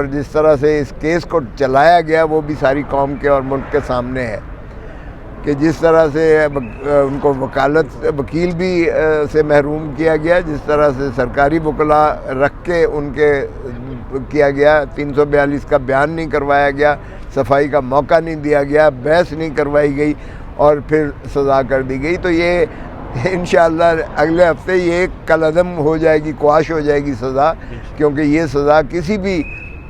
اور جس طرح سے اس کیس کو چلایا گیا وہ بھی ساری قوم کے اور ملک کے سامنے ہے کہ جس طرح سے ان کو وکیل بھی سے محروم کیا گیا، جس طرح سے سرکاری وکلا رکھ کے ان کے کیا گیا، 342 کا بیان نہیں کروایا گیا، صفائی کا موقع نہیں دیا گیا، بحث نہیں کروائی گئی اور پھر سزا کر دی گئی. تو یہ انشاءاللہ اگلے ہفتے یہ کالعدم ہو جائے گی، قواش ہو جائے گی سزا، کیونکہ یہ سزا کسی بھی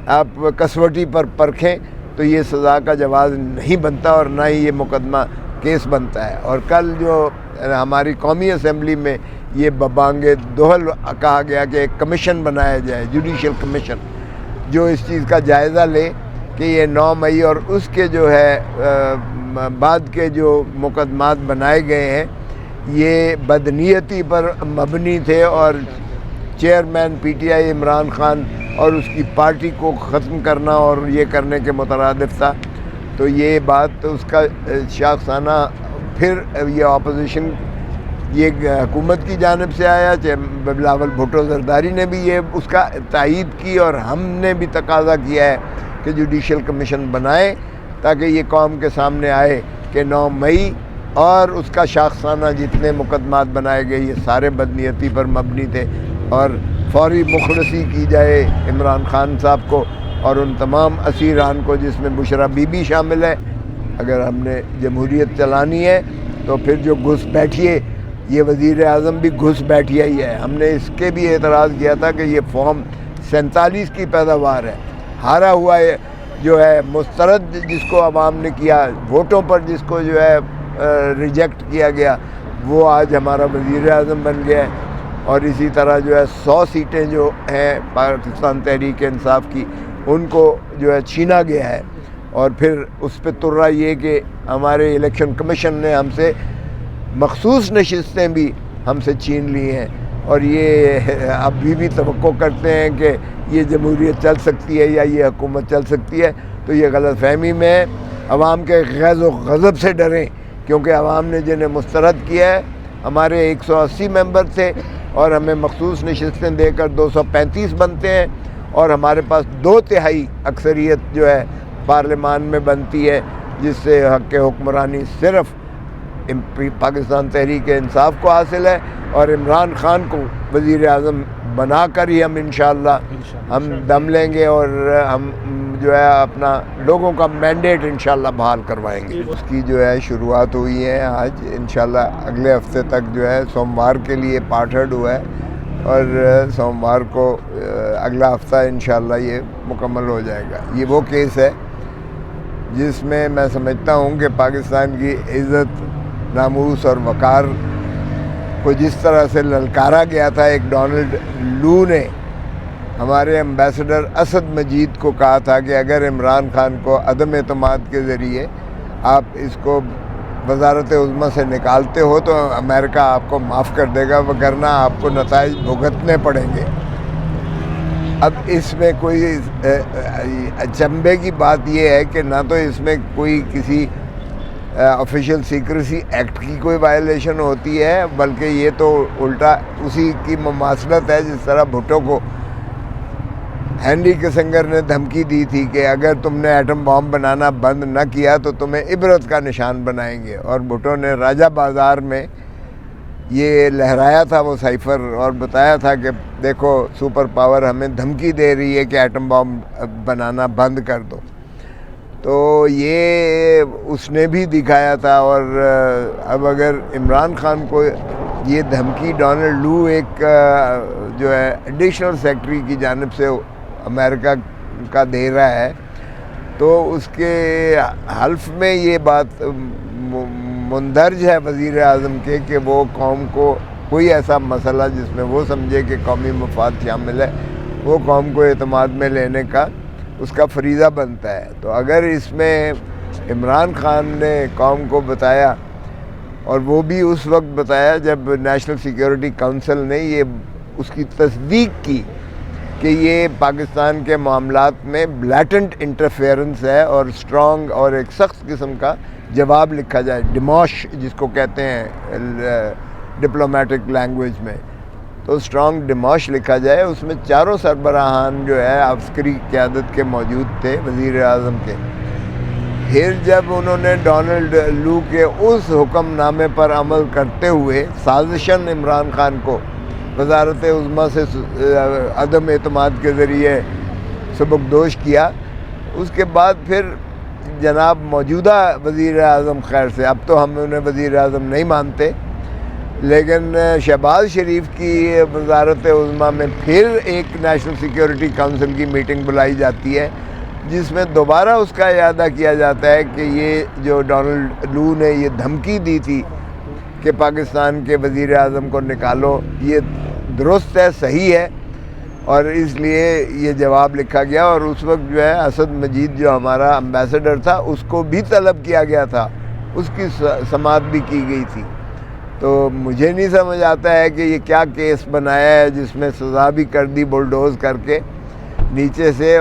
آپ کسوٹی پر پرکھیں تو یہ سزا کا جواز نہیں بنتا اور نہ ہی یہ مقدمہ کیس بنتا ہے. اور کل جو ہماری قومی اسمبلی میں یہ ببانگ دہل کہا گیا کہ ایک کمیشن بنایا جائے، جوڈیشل کمیشن، جو اس چیز کا جائزہ لے کہ یہ 9 مئی اور اس کے جو ہے بعد کے جو مقدمات بنائے گئے ہیں یہ بدنیتی پر مبنی تھے اور chairman P T I Imran Khan اور اس کی پارٹی کو ختم کرنا اور یہ کرنے کے مترادف تھا. تو یہ بات اس کا شاخسانہ پھر یہ اپوزیشن یہ حکومت کی جانب سے آیا، بلاول بھٹو زرداری نے بھی یہ اس کا تائید کی اور ہم نے بھی تقاضا کیا ہے کہ جوڈیشل کمیشن بنائے تاکہ یہ قوم کے سامنے آئے کہ 9 مئی اور اس کا شاخسانہ جتنے مقدمات بنائے گئے یہ سارے بدنیتی پر مبنی تھے اور فوری مخلصی کی جائے عمران خان صاحب کو اور ان تمام اسیران کو جس میں بشرا بی بی شامل ہے. اگر ہم نے جمہوریت چلانی ہے تو پھر جو گھس بیٹھیے، یہ وزیر اعظم بھی گھس بیٹھیا ہی ہے. ہم نے اس کے بھی اعتراض کیا تھا کہ یہ فارم 47 کی پیداوار ہے، ہارا ہوا ہے جو ہے مسترد جس کو عوام نے کیا، ووٹوں پر جس کو جو ہے ریجیکٹ کیا گیا، وہ آج ہمارا وزیر اعظم بن گیا ہے. اور اسی طرح جو ہے 100 سیٹیں جو ہیں پاکستان تحریک انصاف کی ان کو جو ہے چھینا گیا ہے. اور پھر اس پہ ترا یہ کہ ہمارے الیکشن کمیشن نے ہم سے مخصوص نشستیں بھی ہم سے چھین لی ہیں اور یہ ابھی بھی توقع کرتے ہیں کہ یہ جمہوریت چل سکتی ہے یا یہ حکومت چل سکتی ہے. تو یہ غلط فہمی میں عوام کے غیظ و غضب سے ڈریں، کیونکہ عوام نے جنہیں مسترد کیا ہے ہمارے 180 ممبر تھے اور ہمیں مخصوص نشستیں دے کر 235 بنتے ہیں اور ہمارے پاس 2/3 اکثریت جو ہے پارلیمان میں بنتی ہے، جس سے حق حکمرانی صرف پاکستان تحریک انصاف کو حاصل ہے اور عمران خان کو وزیر اعظم بنا کر ہی ہم انشاءاللہ ہم دم لیں گے اور ہم جو ہے اپنا لوگوں کا مینڈیٹ انشاءاللہ بحال کروائیں گے. اس کی جو ہے شروعات ہوئی ہے آج، انشاءاللہ اگلے ہفتے تک جو ہے سوموار کے لیے پارٹ ہرڈ ہوا ہے اور سوموار کو اگلا ہفتہ انشاءاللہ یہ مکمل ہو جائے گا. یہ وہ کیس ہے جس میں میں سمجھتا ہوں کہ پاکستان کی عزت، ناموس اور وقار کو جس طرح سے للکارا گیا تھا. ایک ڈونلڈ لو نے ہمارے ایمبیسڈر اسد مجید کو کہا تھا کہ اگر عمران خان کو عدم اعتماد کے ذریعے آپ اس کو وزارت عظمیٰ سے نکالتے ہو تو امریکہ آپ کو معاف کر دے گا، وگرنہ آپ کو نتائج بھگتنے پڑیں گے. اب اس میں کوئی اچنبھے کی بات یہ ہے کہ نہ تو اس میں کوئی کسی آفیشیل سیکریسی ایکٹ کی کوئی وائلیشن ہوتی ہے، بلکہ یہ تو الٹا اسی کی مماثلت ہے جس طرح بھٹو کو ہینری کسنگر نے دھمکی دی تھی کہ اگر تم نے ایٹم بام بنانا بند نہ کیا تو تمہیں عبرت کا نشان بنائیں گے. اور بھٹو نے راجہ بازار میں یہ لہرایا تھا وہ سائفر اور بتایا تھا کہ دیکھو سپر پاور ہمیں دھمکی دے رہی ہے کہ ایٹم بام بنانا بند کر دو. تو یہ اس نے بھی دکھایا تھا. اور اب اگر عمران خان کو یہ دھمکی ڈونلڈ لو ایک جو ہے ایڈیشنل سیکرٹری کی جانب سے امریکہ کا دے رہا ہے تو اس کے حلف میں یہ بات مندرج ہے وزیر اعظم کے کہ وہ قوم کو کوئی ایسا مسئلہ جس میں وہ سمجھے کہ قومی مفاد شامل ہے وہ قوم کو اعتماد میں لینے کا اس کا فریضہ بنتا ہے. تو اگر اس میں عمران خان نے قوم کو بتایا اور وہ بھی اس وقت بتایا جب نیشنل سیکیورٹی کونسل نے یہ اس کی تصدیق کی کہ یہ پاکستان کے معاملات میں بلیٹنٹ انٹرفیئرنس ہے اور اسٹرانگ اور ایک سخت قسم کا جواب لکھا جائے، ڈیموش جس کو کہتے ہیں ڈپلومیٹک لینگویج میں، تو اسٹرانگ ڈیماش لکھا جائے، اس میں چاروں سربراہان جو ہے عسکری قیادت کے موجود تھے وزیر اعظم کے۔ پھر جب انہوں نے ڈونلڈ لو کے اس حکم نامے پر عمل کرتے ہوئے سازشاً عمران خان کو وزارت عظمیٰ سے عدم اعتماد کے ذریعے سبکدوش کیا، اس کے بعد پھر جناب موجودہ وزیر اعظم، خیر سے اب تو ہم انہیں وزیر اعظم نہیں مانتے، لیکن شہباز شریف کی وزارت عظمیٰ میں پھر ایک نیشنل سیکیورٹی کونسل کی میٹنگ بلائی جاتی ہے، جس میں دوبارہ اس کا اعادہ کیا جاتا ہے کہ یہ جو ڈونلڈ لو نے یہ دھمکی دی تھی کہ پاکستان کے وزیر اعظم کو نکالو، یہ درست ہے، صحیح ہے، اور اس لیے یہ جواب لکھا گیا۔ اور اس وقت جو ہے اسد مجید جو ہمارا امبیسڈر تھا، اس کو بھی طلب کیا گیا تھا، اس کی سماعت بھی کی گئی تھی۔ تو مجھے نہیں سمجھ آتا ہے کہ یہ کیا کیس بنایا ہے جس میں سزا بھی کر دی بلڈوز کر کے نیچے سے۔